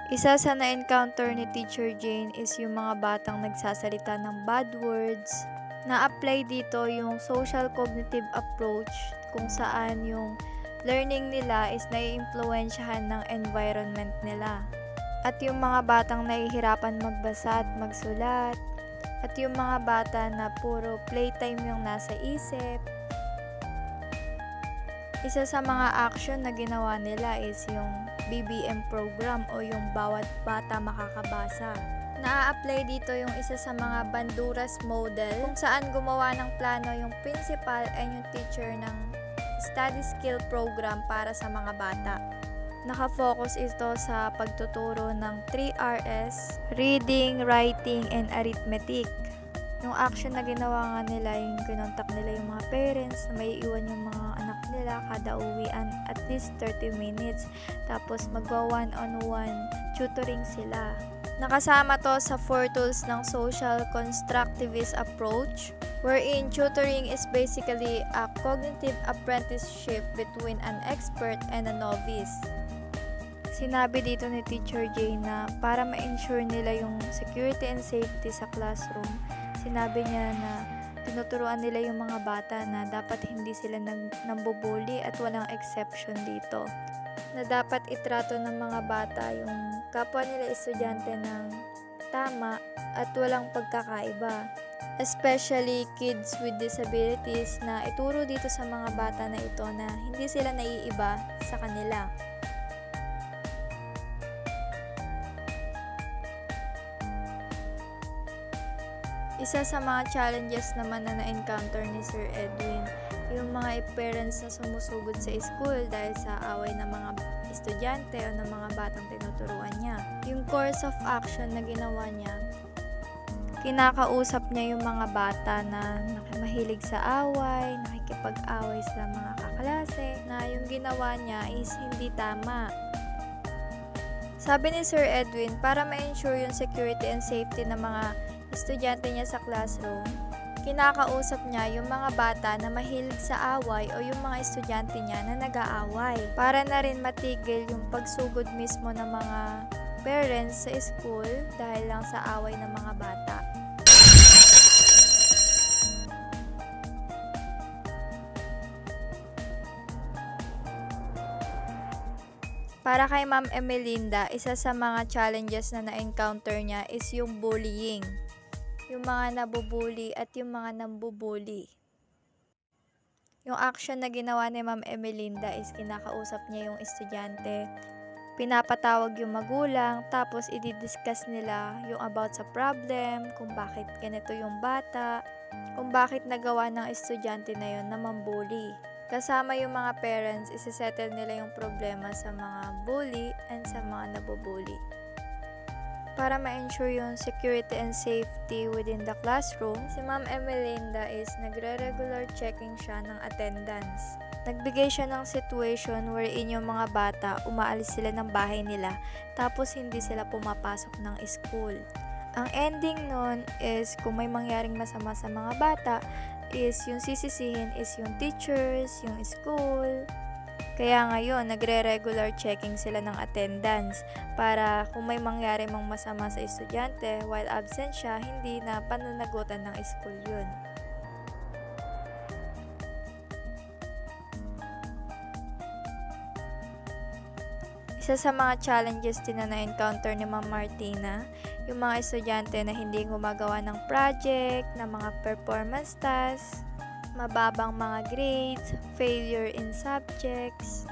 Isa sa na-encounter ni Teacher Jane is yung mga batang nagsasalita ng bad words. Na-apply dito yung social cognitive approach kung saan yung learning nila is nai-impluwensyahan ng environment nila. At yung mga batang nahihirapan magbasa at magsulat. At yung mga bata na puro playtime yung nasa isip. Isa sa mga action na ginawa nila is yung BBM program o yung bawat bata makakabasa. Na-apply dito yung isa sa mga Banduras model kung saan gumawa ng plano yung principal and yung teacher ng study skill program para sa mga bata. Nakafocus ito sa pagtuturo ng 3Rs, reading, writing, and arithmetic. Yung action na ginawa nga nila, yung kinontak nila yung mga parents na may iwan yung mga anak nila kada uwian at least 30 minutes. Tapos magwa one-on-one tutoring sila. Nakasama to sa 4 tools ng social constructivist approach, wherein tutoring is basically a cognitive apprenticeship between an expert and a novice. Sinabi dito ni Teacher Jane na para ma-ensure nila yung security and safety sa classroom, sinabi niya na tinuturuan nila yung mga bata na dapat hindi sila nambubuli at walang exception dito. Na dapat itrato ng mga bata yung kapwa nila estudyante ng tama at walang pagkakaiba. Especially kids with disabilities, na ituro dito sa mga bata na ito na hindi sila naiiba sa kanila. Isa sa mga challenges naman na na-encounter ni Sir Edwin, yung mga parents na sumusugod sa school dahil sa away ng mga estudyante o ng mga batang tinuturuan niya. Yung course of action na ginawa niya, kinakausap niya yung mga bata na mahilig sa away, nakikipag-away sa mga kaklase, na yung ginawa niya is hindi tama. Sabi ni Sir Edwin, para ma-ensure yung security and safety ng mga estudyante niya sa classroom, kinakausap niya yung mga bata na mahilig sa away o yung mga estudyante niya na nag-aaway, para na rin matigil yung pagsugod mismo ng mga parents sa school dahil lang sa away ng mga bata. Para kay Ma'am Emelinda, isa sa mga challenges na na-encounter niya is yung bullying. Yung mga nabubuli at yung mga nambubuli. Yung action na ginawa ni Ma'am Emelinda is kinakausap niya yung estudyante. Pinapatawag yung magulang, tapos i-discuss nila yung about sa problem, kung bakit ganito yung bata, kung bakit nagawa ng estudyante na yun na mambuli. Kasama yung mga parents, isisettle nila yung problema sa mga bully and sa mga nabubuli. Para ma-ensure yung security and safety within the classroom, si Ma'am Emelinda is nagre-regular checking siya ng attendance. Nagbigay siya ng situation wherein yung mga bata, umaalis sila ng bahay nila, tapos hindi sila pumapasok ng school. Ang ending nun is kung may mangyaring masama sa mga bata, is yung sisisihin is yung teachers, yung school. Kaya ngayon, nagre-regular checking sila ng attendance para kung may mangyari mang masama sa estudyante while absent siya, hindi na pananagutan ng school yun. Isa sa mga challenges din na na-encounter ni Ma'am Martina, yung mga estudyante na hindi gumagawa ng project, ng mga performance tasks, mababang mga grades, failure in subjects.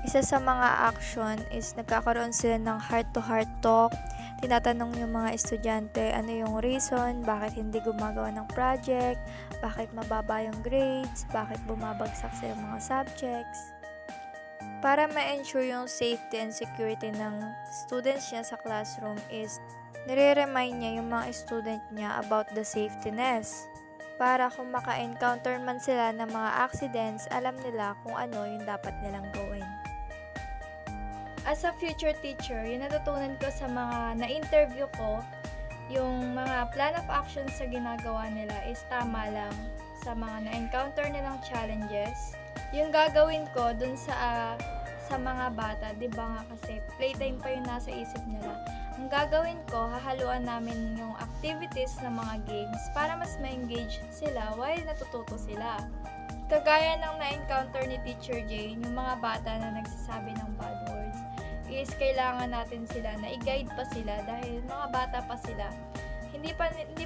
Isa sa mga action is nagkakaroon sila ng heart-to-heart talk. Tinatanong yung mga estudyante ano yung reason, bakit hindi gumagawa ng project, bakit mababa yung grades, bakit bumabagsak sa mga subjects. Para ma-ensure yung safety and security ng students niya sa classroom is nire-remind niya yung mga student niya about the safetyness. Para kung maka-encounter man sila ng mga accidents, alam nila kung ano yung dapat nilang gawin. As a future teacher, yung natutunan ko sa mga na-interview ko, yung mga plan of action sa ginagawa nila is tama lang sa mga na-encounter nilang challenges. Yung gagawin ko dun sa sa mga bata, di ba nga kasi playtime pa yung nasa isip nila. Ang gagawin ko, hahaluan namin yung activities ng mga games para mas ma-engage sila while natututo sila. Kagaya ng na-encounter ni Teacher Jane, yung mga bata na nagsasabi ng bad words, is kailangan natin sila na i-guide pa sila dahil mga bata pa sila. Hindi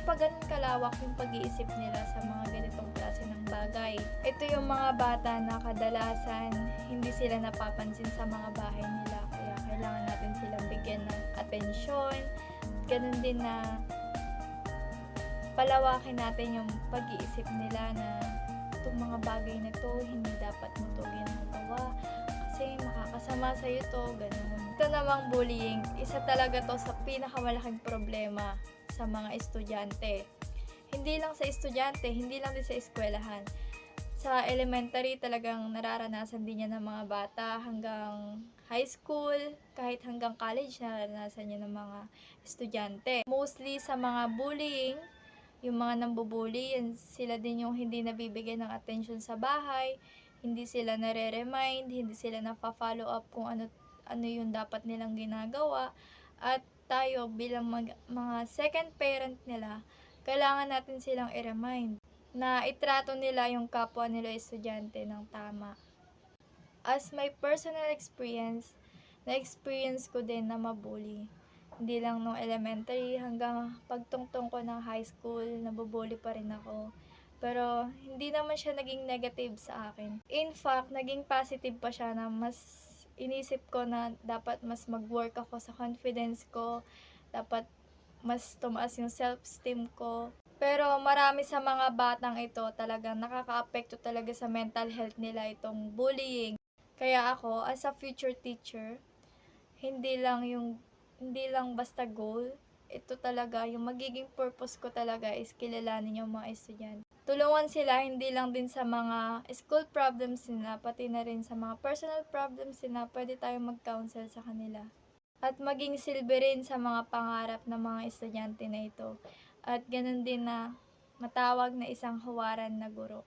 pa ganun kalawak yung pag-iisip nila sa mga ganitong klase ng bagay. Ito yung mga bata na kadalasan hindi sila napapansin sa mga bahay nila, kaya kailangan natin silang bigyan ng atensyon. Ganun din na palawakin natin yung pag-iisip nila na itong mga bagay na to, hindi dapat mo to ginagawa kasi makakasama sa'yo to, ganun. Ito namang bullying, isa talaga to sa pinakamalaking problema sa mga estudyante. Hindi lang sa estudyante, hindi lang din sa eskwelahan. Sa elementary talagang nararanasan din yan ng mga bata hanggang high school, kahit hanggang college nararanasan yan ng mga estudyante. Mostly sa mga bullying, yung mga nambubully, yan sila din yung hindi nabibigyan ng attention sa bahay, hindi sila nare-remind, hindi sila na-follow up kung ano yung dapat nilang ginagawa. At tayo bilang mga second parent nila, kailangan natin silang i-remind na itrato nila yung kapwa nila estudyante ng tama. As my personal experience, na-experience ko din na mabully. Hindi lang nung elementary, hanggang pagtungtong ko ng high school, nabubully pa rin ako. Pero hindi naman siya naging negative sa akin. In fact, naging positive pa siya na mas inisip ko na dapat mas mag-work ako sa confidence ko, dapat mas tumaas yung self-esteem ko. Pero marami sa mga batang ito talagang nakaka-apekto talaga sa mental health nila itong bullying. Kaya ako, as a future teacher, hindi lang basta goal, ito talaga, yung magiging purpose ko talaga is kilalanin yung mga estudyante. Tulungan sila hindi lang din sa mga school problems nila, pati na rin sa mga personal problems nila, pwede tayong mag-counsel sa kanila. At maging silbi rin sa mga pangarap ng mga estudyante na ito. At ganun din na matawag na isang huwaran na guro.